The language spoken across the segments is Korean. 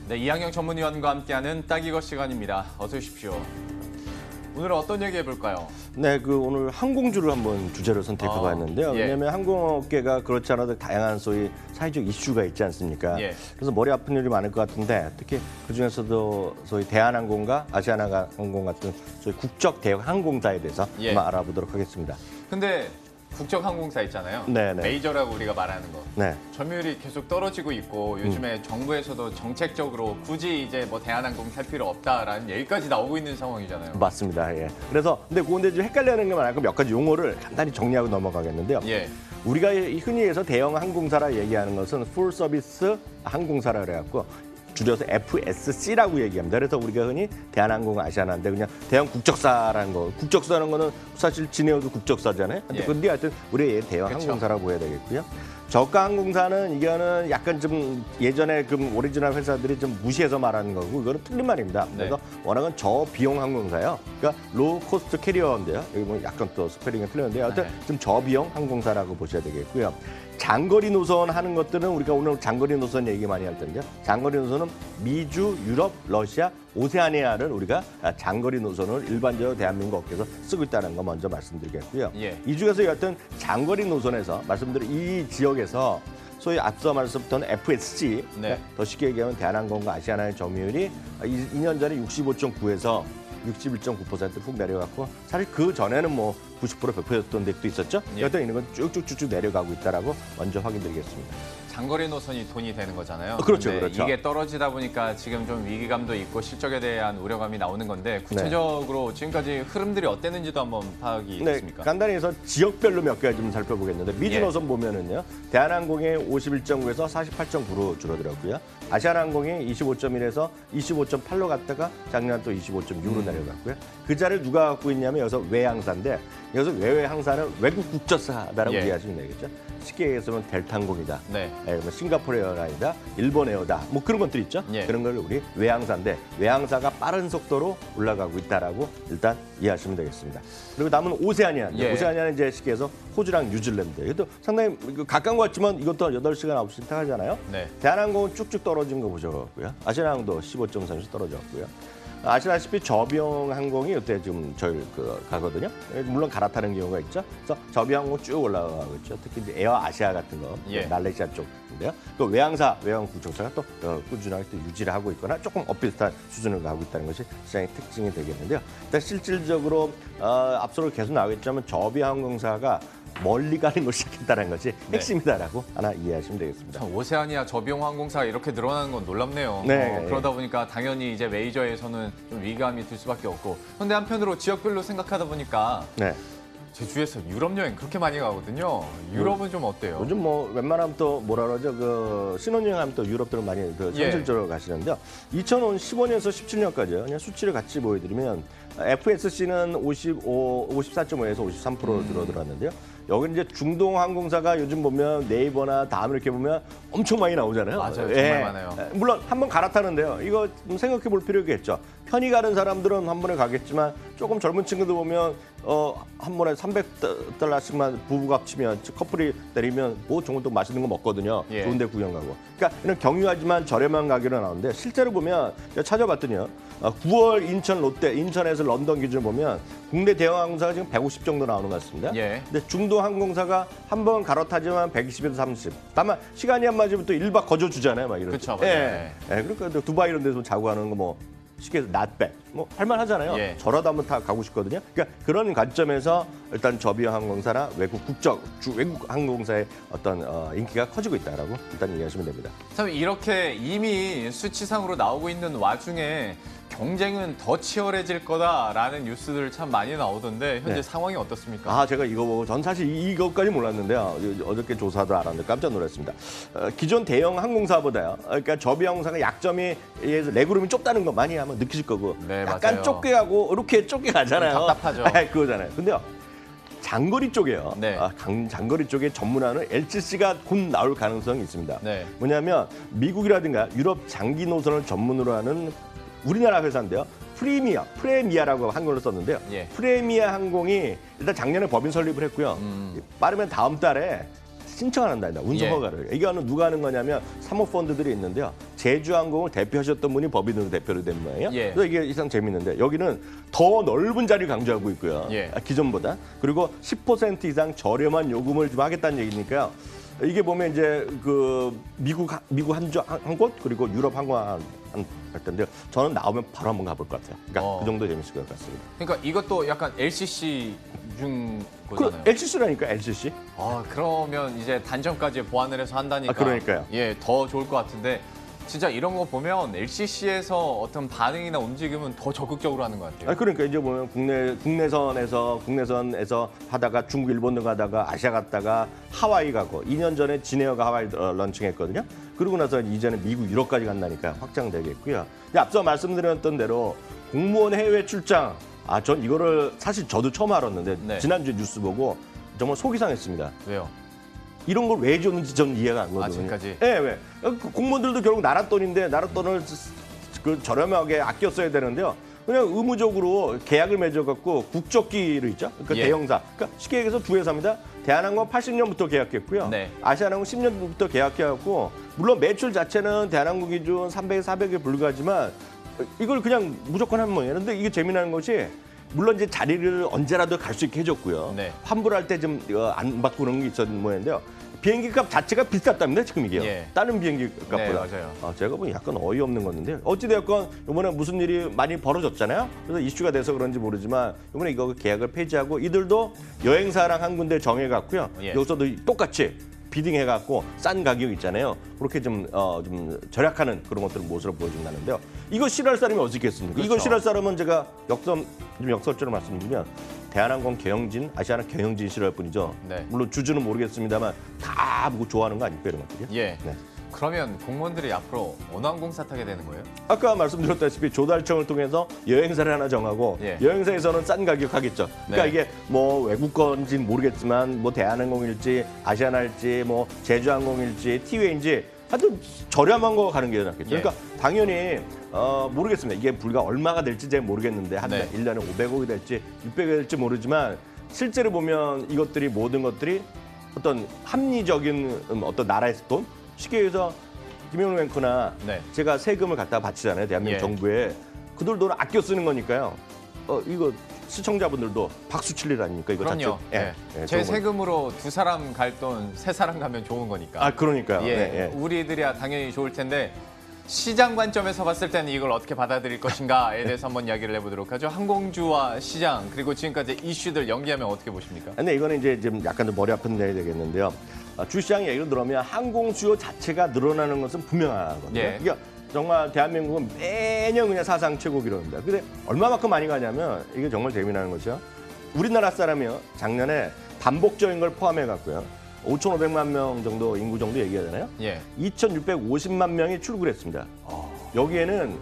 네, 이항영 전문위원과 함께하는 딱 이거 시간입니다. 어서 오십시오. 오늘은 어떤 얘기 해볼까요? 네, 오늘 항공주를 한번 주제로 선택해봤는데요. 예. 왜냐하면 항공업계가 그렇지 않아도 다양한 소위 사회적 이슈가 있지 않습니까? 예. 그래서 머리 아픈 일이 많을 것 같은데 특히 그중에서도 소위 대한항공과 아시아나항공 같은 소위 국적 대형 항공사에 대해서 예. 한번 알아보도록 하겠습니다. 근데 국적항공사 있잖아요. 네네. 메이저라고 우리가 말하는 거. 네. 점유율이 계속 떨어지고 있고 요즘에 정부에서도 정책적으로 굳이 이제 뭐 대한항공 살 필요 없다라는 얘기까지 나오고 있는 상황이잖아요. 맞습니다. 예. 그래서 근데 좀 헷갈려하는 게 많아서 몇 가지 용어를 간단히 정리하고 넘어가겠는데요. 예. 우리가 흔히 해서 대형 항공사라 얘기하는 것은 풀 서비스 항공사라 그래갖고 줄여서 FSC라고 얘기합니다. 그래서 우리가 흔히 대한항공, 아시아나인데 그냥 대형 국적사라는 거. 국적사라는 거는 사실 진에어도 국적사잖아요. 예. 근데 하여튼 우리 대형 그쵸. 항공사라고 해야 되겠고요. 저가 항공사는 이거는 약간 좀 예전에 오리지널 회사들이 좀 무시해서 말하는 거고 이거는 틀린 말입니다. 네. 그래서 워낙은 저비용 항공사예요. 그러니까 로우 코스트 캐리어인데요. 여기 뭐 약간 또 스페링이 틀렸는데 하여튼 네. 좀 저비용 항공사라고 보셔야 되겠고요. 장거리 노선 하는 것들은 우리가 오늘 장거리 노선 얘기 많이 할 텐데요. 장거리 노선은 미주, 유럽, 러시아, 오세아니아를 우리가 장거리 노선을 일반적으로 대한민국 업계에서 쓰고 있다는 거 먼저 말씀드리겠고요. 예. 이 중에서 여하튼 장거리 노선에서 말씀드린 이 지역에서 소위 앞서 말씀부터는 FSC, 네. 더 쉽게 얘기하면 대한항공과 아시아나의 점유율이 2년 전에 65.9에서 61.9% 훅 내려갔고 사실 그 전에는 뭐 90% 100%였던 데도 있었죠. 예. 여튼 이런 건 쭉쭉쭉쭉 내려가고 있다라고 먼저 확인드리겠습니다. 장거리 노선이 돈이 되는 거잖아요. 그렇죠, 근데 그렇죠. 이게 떨어지다 보니까 지금 좀 위기감도 있고 실적에 대한 우려감이 나오는 건데 구체적으로 지금까지 흐름들이 어땠는지도 한번 파악이 네, 됐습니까? 간단히 해서 지역별로 몇 가지 좀 살펴보겠는데 미주 예. 노선 보면은요. 대한항공이 51.9에서 48.9로 줄어들었고요. 아시아나항공이 25.1에서 25.8로 갔다가 작년 또 25.6로 내려갔고요. 그 자리를 누가 갖고 있냐면 여기서 외항사인데 여기서 외외 항사는 외국 국적사다라고 예. 이해하시면 되겠죠. 쉽게 얘기해서 델타항공이다. 네. 뭐 싱가포르 에어라인이다, 일본 에어다, 뭐 그런 것들 있죠. 예. 그런 걸 우리 외항사인데 외항사가 빠른 속도로 올라가고 있다라고 일단 이해하시면 되겠습니다. 그리고 남은 오세아니아. 예. 오세아니아는 이제 쉽게 해서 호주랑 뉴질랜드. 이것도 상당히 가까운 것 같지만 이것도 8시간, 9시간 타가잖아요. 네. 대한항공은 쭉쭉 떨어진 거 보셔갖고요. 아시아나항공도 15.3에서 떨어졌고요. 아시다시피 저비용 항공이 이때 지금 저희 가거든요. 물론 갈아타는 경우가 있죠. 그래서 저비용 항공 쭉 올라가고 있죠. 특히 이제 에어 아시아 같은 거, 예. 말레이시아 쪽인데요. 또 외항사, 외항 국적사가 또 꾸준하게 또 유지를 하고 있거나 조금 엇비슷한 수준을 가고 있다는 것이 시장의 특징이 되겠는데요. 일단 실질적으로 앞서로 계속 나오겠지만 저비용 항공사가 멀리 가는 걸 시작했다는 것이 핵심이다라고 하나 이해하시면 되겠습니다. 참 오세아니아 저비용 항공사가 이렇게 늘어나는 건 놀랍네요. 네. 그러다 보니까 당연히 이제 메이저에서는 좀 위기감이 들 수밖에 없고. 그런데 한편으로 지역별로 생각하다 보니까 네. 제 주위에서 유럽 여행 그렇게 많이 가거든요. 유럽은 좀 어때요? 요즘 뭐 웬만하면 또 뭐라 그러죠? 신혼여행하면 또 유럽들은 많이 현실적으로 가시는데요. 2015년에서 17년까지요. 그냥 수치를 같이 보여드리면 FSC는 54.5에서 53%로 줄어들었는데요. 여기 이제 중동 항공사가 요즘 보면 네이버나 다음 이렇게 보면 엄청 많이 나오잖아요. 맞아요. 정말 많아요. 물론 한번 갈아타는데요. 이거 좀 생각해 볼 필요가 있죠. 편히 가는 사람들은 한 번에 가겠지만 조금 젊은 친구들 보면 한 번에 $300씩만 부부가 합치면 커플이 내리면 뭐 정도 맛있는 거 먹거든요. 예. 좋은 데 구경 가고. 그러니까 이런 경유하지만 저렴한 가격으로 나오는데 실제로 보면 제가 찾아봤더니요. 9월 인천 롯데, 인천에서 런던 기준 보면 국내 대형 항공사가 지금 150 정도 나오는 것 같습니다. 예. 근데 중동 항공사가 한 번 갈아타지만 120에서 30. 다만 시간이 안 맞으면 또 1박 거저 주잖아요, 막 이런. 그쵸, 예. 예. 그러니까 또 두바이 이런 데서 자고 가는 거 뭐 쉽게 해서 not bad. 뭐 할만하잖아요. 예. 저라도 한번 다 가고 싶거든요. 그러니까 그런 관점에서 일단 저비용 항공사나 외국 항공사의 어떤 인기가 커지고 있다라고 일단 이해하시면 됩니다. 참 이렇게 이미 수치상으로 나오고 있는 와중에 경쟁은 더 치열해질 거다라는 뉴스들 참 많이 나오던데 현재 네. 상황이 어떻습니까? 제가 이거 보고 전 사실 이것까지 몰랐는데요. 어저께 조사도 알았는데 깜짝 놀랐습니다. 기존 대형 항공사보다요. 그러니까 저비용 항공사가 약점이 레그룸이 좁다는 거 많이 한번 느끼실 거고 네, 약간 맞아요. 좁게 가고 이렇게 좁게 가잖아요. 답답하죠. 그거잖아요. 근데요. 장거리 쪽에요. 네. 장거리 쪽에 전문하는 LCC가 곧 나올 가능성이 있습니다. 네. 뭐냐면 미국이라든가 유럽 장기 노선을 전문으로 하는 우리나라 회사인데요. 프레미아라고 한글로 썼는데요. 예. 프레미아 항공이 일단 작년에 법인 설립을 했고요. 빠르면 다음 달에 신청을 한다. 운송 예. 허가를. 이거는 누가 하는 거냐면 사모펀드들이 있는데요. 제주항공을 대표하셨던 분이 법인으로 대표로 된 모양이에요. 예. 그래서 이게 이상 재밌는데 여기는 더 넓은 자리를 강조하고 있고요. 예. 기존보다. 그리고 10% 이상 저렴한 요금을 좀 하겠다는 얘기니까요. 이게 보면 이제 그 미국 한 곳 그리고 유럽 한 곳 할 텐데요. 저는 나오면 바로 한번 가볼 것 같아요. 그러니까 그 정도 재밌을 것 같습니다. 그러니까 이것도 약간 LCC 중 그 거잖아요. LCC라니까 LCC. 그러면 이제 단점까지 보완을 해서 한다니까. 그러니까요. 예, 더 좋을 것 같은데 진짜 이런 거 보면 LCC에서 어떤 반응이나 움직임은 더 적극적으로 하는 것 같아요. 그러니까 이제 보면 국내선에서 하다가 중국, 일본 등 가다가 아시아 갔다가 하와이 가고 2년 전에 진에어가 하와이 런칭했거든요. 그러고 나서 이제는 미국, 유럽까지 간다니까 확장되겠고요. 앞서 말씀드렸던 대로 공무원 해외 출장. 전 이거를 사실 저도 처음 알았는데 네. 지난주에 뉴스 보고 정말 속이 상했습니다. 왜요? 이런 걸 왜 줬는지 전 이해가 안 가거든요. 지금까지? 네, 왜? 공무원들도 결국 나라 돈인데 나라 돈을 그 저렴하게 아껴 써야 되는데요. 그냥 의무적으로 계약을 맺어갖고 국적기로 있죠. 그러니까 예. 대형사. 그러니까 쉽게 얘기해서 두 회사입니다. 대한항공 80년부터 계약했고요. 네. 아시아나항공 10년부터 계약해갖고 물론 매출 자체는 대한항공 기준 300, 400에 불과하지만 이걸 그냥 무조건 한 모양이에요. 그런데 이게 재미난 것이 물론 이제 자리를 언제라도 갈 수 있게 해줬고요. 네. 환불할 때 좀 안 받고 그런 게 있었는 모양인데요. 비행기 값 자체가 비쌌답니다. 지금 이게요. 예. 다른 비행기 값보다. 네, 맞아요. 제가 보니 약간 어이없는 건데 어찌되었건 이번에 무슨 일이 많이 벌어졌잖아요. 그래서 이슈가 돼서 그런지 모르지만 이번에 이거 계약을 폐지하고 이들도 여행사랑 한 군데 정해갖고요. 예. 여기서도 똑같이 비딩해갖고 싼 가격 있잖아요. 그렇게 좀 절약하는 그런 것들을 모습을 보여준다는데요. 이거 싫어할 사람이 어디 있겠습니까? 그렇죠. 이거 싫어할 사람은 제가 역설적으로 말씀드리면 대한항공 경영진, 아시아나 경영진 싫어할 뿐이죠. 네. 물론 주주는 모르겠습니다만 다 보고 좋아하는 거 아닙니까 이런 것들이요? 예. 네. 그러면 공무원들이 앞으로 어느 항공사 타게 되는 거예요? 아까 말씀드렸다시피 조달청을 통해서 여행사를 하나 정하고 예. 여행사에서는 싼 가격 하겠죠. 그러니까 네. 이게 뭐 외국 건지는 모르겠지만 뭐 대한항공일지 아시아나일지 뭐 제주항공일지 티웨이인지 하여튼 저렴한 거 가는 게 낫겠죠. 예. 그러니까 당연히 모르겠습니다. 이게 불과 얼마가 될지 잘 모르겠는데 한 네. 1년에 500억이 될지 600억이 될지 모르지만 실제로 보면 이것들이 모든 것들이 어떤 합리적인 어떤 나라의 돈 쉽게 얘기해서 김영우 앵커나 네. 제가 세금을 갖다 바치잖아요. 대한민국 예. 정부에. 그들 돈을 아껴 쓰는 거니까요. 이거 시청자분들도 박수 칠 일 아닙니까? 이거 그럼요. 자체. 예. 예, 제 좋은 거. 세금으로 2사람 갈 돈 3사람 가면 좋은 거니까. 그러니까요. 예, 네, 예. 우리들이야 당연히 좋을 텐데 시장 관점에서 봤을 때는 이걸 어떻게 받아들일 것인가에 대해서 한번 이야기를 해보도록 하죠. 항공주와 시장 그리고 지금까지 이슈들 연기하면 어떻게 보십니까? 근데 이거는 이제 좀 약간 좀 머리 아픈 내야 되겠는데요. 주시장 얘기를 들어보면 항공 수요 자체가 늘어나는 것은 분명하거든요. 예. 그러니까 정말 대한민국은 매년 그냥 사상 최고 기록입니다. 근데 얼마만큼 많이 가냐면 이게 정말 재미나는 것이요. 우리나라 사람이요. 작년에 반복적인 걸 포함해 갖고요. 5,500만 명 정도 인구 정도 얘기하잖아요. 예. 2,650만 명이 출국을 했습니다. 여기에는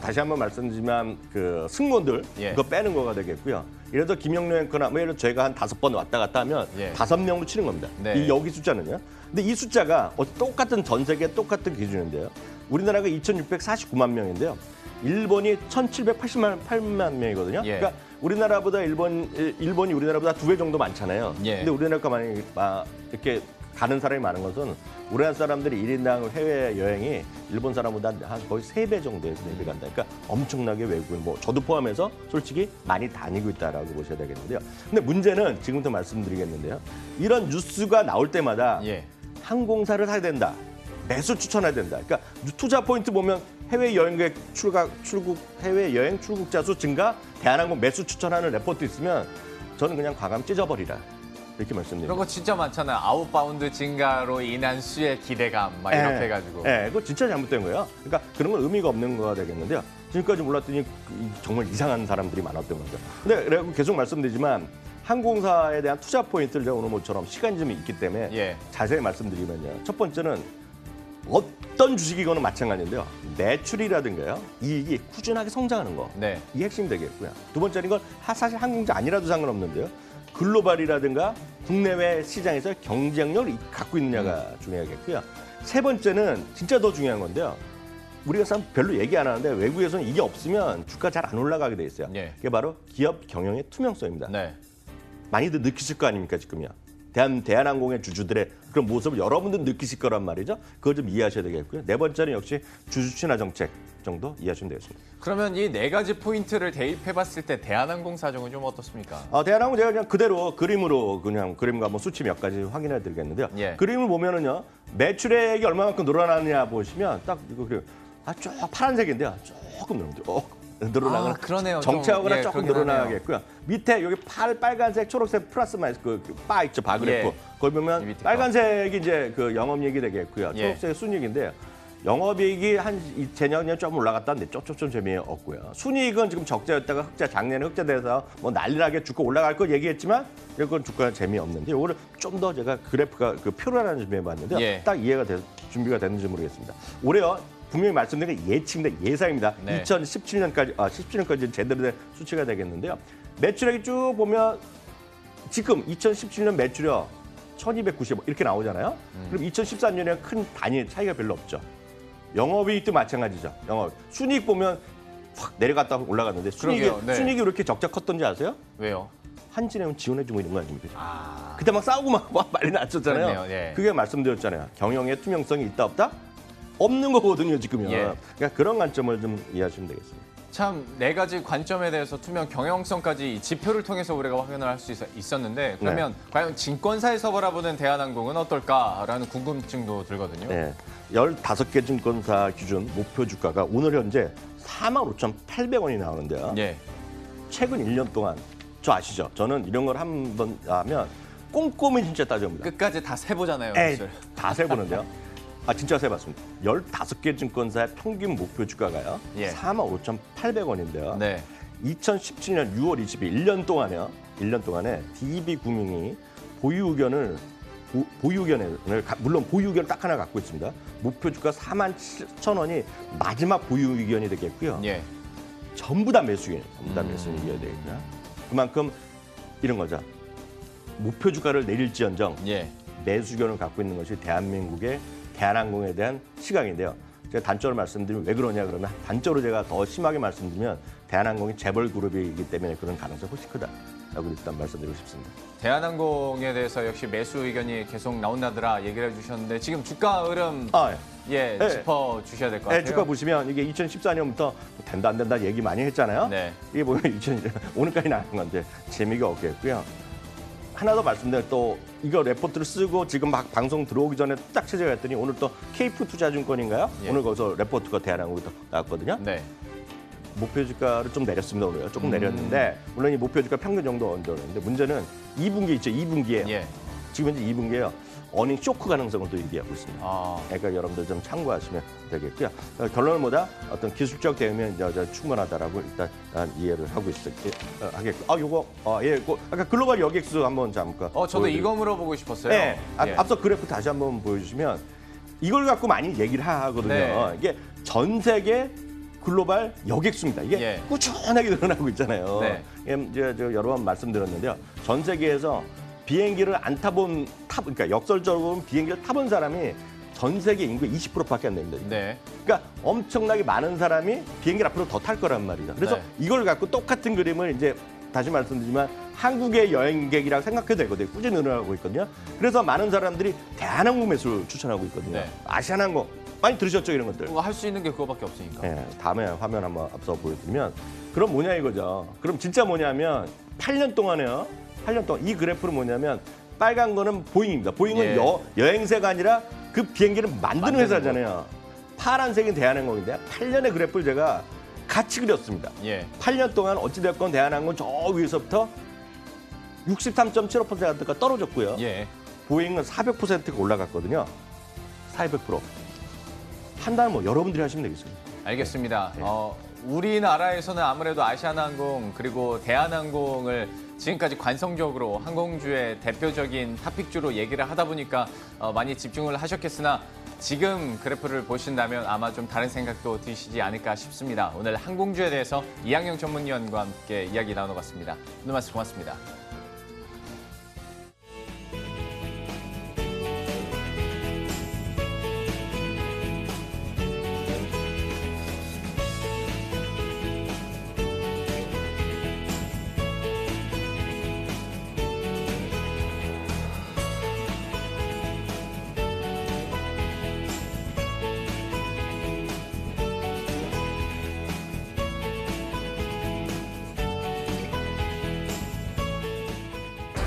다시 한번 말씀드리지만 그 승무원들 예. 그거 빼는 거가 되겠고요. 이래서 김영래 앵커나 뭐 예를 들어 저희가 한 5번 왔다 갔다 하면 예. 5명으로 치는 겁니다. 네. 여기 숫자는요. 근데 이 숫자가 똑같은 전 세계 똑같은 기준인데요. 우리나라가 2,649만 명인데요. 일본이 1,788만 명이거든요. 예. 그러니까 우리나라보다 일본이 우리나라보다 2배 정도 많잖아요. 예. 근데 우리나라가 많이 이렇게 가는 사람이 많은 것은 우리나라 사람들이 1인당 해외 여행이 일본 사람보다 한 거의 3배 정도에서 4배 간다. 그러니까 엄청나게 외국인, 뭐 저도 포함해서 솔직히 많이 다니고 있다라고 보셔야 되겠는데요. 근데 문제는 지금부터 말씀드리겠는데요. 이런 뉴스가 나올 때마다 예. 항공사를 사야 된다. 매수 추천해야 된다. 그러니까 투자 포인트 보면 해외 여행객 해외 여행 출국자 수 증가, 대한항공 매수 추천하는 레포트 있으면 저는 그냥 과감 찢어버리라. 이렇게 말씀드립니다. 그런 거 진짜 많잖아요. 아웃바운드 증가로 인한 수의 기대감 막 이렇게 해가지고. 그거 진짜 잘못된 거예요. 그러니까 그런 건 의미가 없는 거가 되겠는데요. 지금까지 몰랐더니 정말 이상한 사람들이 많았던 거죠. 근데 내가 계속 말씀드리지만 항공사에 대한 투자 포인트를 제가 오늘 모처럼 시간이 좀 있기 때문에 예. 자세히 말씀드리면요. 첫 번째는 어떤 주식이거나 마찬가지인데요. 매출이라든가요, 이익이 꾸준하게 성장하는 거. 네. 이게 핵심이 되겠고요. 두 번째는 건 사실 항공사 아니라도 상관없는데요. 글로벌이라든가 국내외 시장에서 경쟁력을 갖고 있느냐가 중요하겠고요. 세 번째는 진짜 더 중요한 건데요. 우리가 참 별로 얘기 안 하는데 외국에서는 이게 없으면 주가 잘 안 올라가게 돼 있어요. 예. 그게 바로 기업 경영의 투명성입니다. 네. 많이들 느끼실 거 아닙니까 지금요. 대한항공의 주주들의 그런 모습을 여러분들 느끼실 거란 말이죠. 그걸 좀 이해하셔야 되겠고요. 네 번째는 역시 주주 친화 정책 정도 이해하시면 되겠습니다. 그러면 이 네 가지 포인트를 대입해봤을 때 대한항공 사정은 좀 어떻습니까? 대한항공 제가 그냥 그대로 그림과 한번 수치 몇 가지 확인해 드리겠는데요. 예. 그림을 보면은요. 매출액이 얼마만큼 늘어나느냐 보시면 딱 이거 그래요. 쭉 파란색인데요. 조금 늘어나거나 그러네요. 정체하거나 좀, 조금 그러긴 늘어나겠고요. 밑에 여기 빨간색, 초록색 플러스 마이너스 바 있죠, 바 그래프. 예. 거기 이 보면 밑에 빨간색이 이제 그 영업이익이 되겠고요. 예. 초록색이 순이익인데요. 영업이익이 재작년에 좀 올라갔다는데 좀 재미없고요. 순이익은 지금 적자였다가 작년에 흑자돼서 뭐 난리나게 주가 올라갈 거 얘기했지만 이건 주가는 재미없는데 이거를 좀 더 제가 그래프가 그 표를 하나 준비해봤는데요. 예. 딱 준비가 됐는지 모르겠습니다. 올해요. 분명히 말씀드린 게 예측입니다. 예상입니다. 네. 17년까지 제대로 된 수치가 되겠는데요. 매출액이 쭉 보면 지금 2017년 매출이요. 1290 이렇게 나오잖아요. 그럼 2013년에 큰 단위 차이가 별로 없죠. 영업이익도 마찬가지죠. 순이익 보면 확 내려갔다 올라갔는데 그러게요. 네. 순이익이 왜 이렇게 적자 컸던지 아세요? 왜요? 한진해운 지원해주고 있는 거 아닙니까? 아, 그때 막 싸우고 막 난리 났었잖아요. 그렇네요. 예. 그게 말씀드렸잖아요. 경영의 투명성이 있다 없다? 없는 거거든요, 지금요. 예. 그러니까 그런 관점을 좀 이해하시면 되겠습니다. 참 네 가지 관점에 대해서 투명 경영성까지 지표를 통해서 우리가 확인을 할 수 있었는데 그러면 과연 증권사에서 바라보는 대한항공은 어떨까라는 궁금증도 들거든요. 네. 15개 증권사 기준 목표 주가가 오늘 현재 45,800원이 나오는데요. 예. 최근 1년 동안 저 아시죠? 저는 이런 걸 한 번 하면 꼼꼼히 진짜 따져봅니다. 끝까지 다 세보잖아요. 에이, 사실. 다 세보는데요. 진짜 세봤습니다. 15개 증권사의 평균 목표 주가가요. 예. 45,800원인데요. 네. 2017년 6월 20일 1년 동안에 DB금융이 보유 의견을 물론 보유 의견을 딱 하나 갖고 있습니다. 목표 주가 47,000원이 마지막 보유 의견이 되겠고요. 예. 전부 다 매수 의견이 되겠고요. 그만큼 이런 거죠. 목표 주가를 내릴지언정 예. 매수 의견을 갖고 있는 것이 대한민국의 대한항공에 대한 시각인데요. 제가 단적으로 말씀드리면 왜 그러냐 그러면 단적으로 제가 더 심하게 말씀드리면 대한항공이 재벌 그룹이기 때문에 그런 가능성이 훨씬 크다라고 일단 말씀드리고 싶습니다. 대한항공에 대해서 역시 매수 의견이 계속 나온다더라 얘기를 해주셨는데 지금 주가 흐름 예. 짚어 주셔야 될 것 같아요. 주가 보시면 이게 2014년부터 된다 안 된다 얘기 많이 했잖아요. 네. 이게 보면 오늘까지 나온 건데 재미가 없겠고요. 하나 더 말씀드리면 또 이거 레포트를 쓰고 지금 막 방송 들어오기 전에 딱 찾아갔더니 오늘 또 KF 투자증권인가요? 예. 오늘 거기서 레포트가 대한항공이 또 나왔거든요. 네. 목표 주가를 좀 내렸습니다. 오늘 조금 내렸는데 물론 이 목표 주가 평균 정도 얹었는데 문제는 2분기 있죠. 2분기에 예. 지금 현재 2분기에요. 어닝 쇼크 가능성을 또 얘기하고 있습니다. 아, 그러니까 여러분들 좀 참고하시면 되겠고요. 결론은 뭐다? 어떤 기술적 대응면 충분하다라고 일단 이해를 하고 하겠고. 요거 아까 글로벌 여객수 한번 잠깐. 저도 보여드릴게요. 이거 물어보고 싶었어요. 네. 예. 앞서 그래프 다시 한번 보여주시면 이걸 갖고 많이 얘기를 하거든요. 네. 이게 전 세계 글로벌 여객수입니다. 이게 예. 꾸준하게 늘어나고 있잖아요. 네. 이제 저 여러 번 말씀드렸는데요. 전 세계에서 비행기를 안 타본 그러니까 역설적으로 비행기를 타본 사람이 전 세계 인구의 20%밖에 안 됩니다. 네. 그러니까 엄청나게 많은 사람이 비행기를 앞으로 더 탈 거란 말이죠. 그래서 네. 이걸 갖고 똑같은 그림을 이제 다시 말씀드리지만 한국의 여행객이라고 생각해도 되거든요. 꾸준히 늘어나고 있거든요. 그래서 많은 사람들이 대한항공 매수를 추천하고 있거든요. 네. 아시아나항공 많이 들으셨죠 이런 것들. 할 수 있는 게 그거밖에 없으니까. 네, 다음에 화면 한번 앞서 보여드리면 그럼 뭐냐 이거죠. 그럼 진짜 뭐냐면 8년 동안에요. 8년 동안 이 그래프는 뭐냐면 빨간 거는 보잉입니다. 보잉은 예. 여행사가 아니라 그 비행기를 만드는 만드는 회사잖아요. 파란색은 대한항공인데 8년의 그래프를 제가 같이 그렸습니다. 예. 8년 동안 어찌됐건 대한항공 저 위에서부터 63.75%가 떨어졌고요. 예. 보잉은 400%가 올라갔거든요. 400%. 판단은 뭐 여러분들이 하시면 되겠습니다. 알겠습니다. 네. 우리나라에서는 아무래도 아시아나항공 그리고 대한항공을 지금까지 관성적으로 항공주의 대표적인 탑픽주로 얘기를 하다 보니까 많이 집중을 하셨겠으나 지금 그래프를 보신다면 아마 좀 다른 생각도 드시지 않을까 싶습니다. 오늘 항공주에 대해서 이항영 전문위원과 함께 이야기 나눠봤습니다. 오늘 말씀 고맙습니다.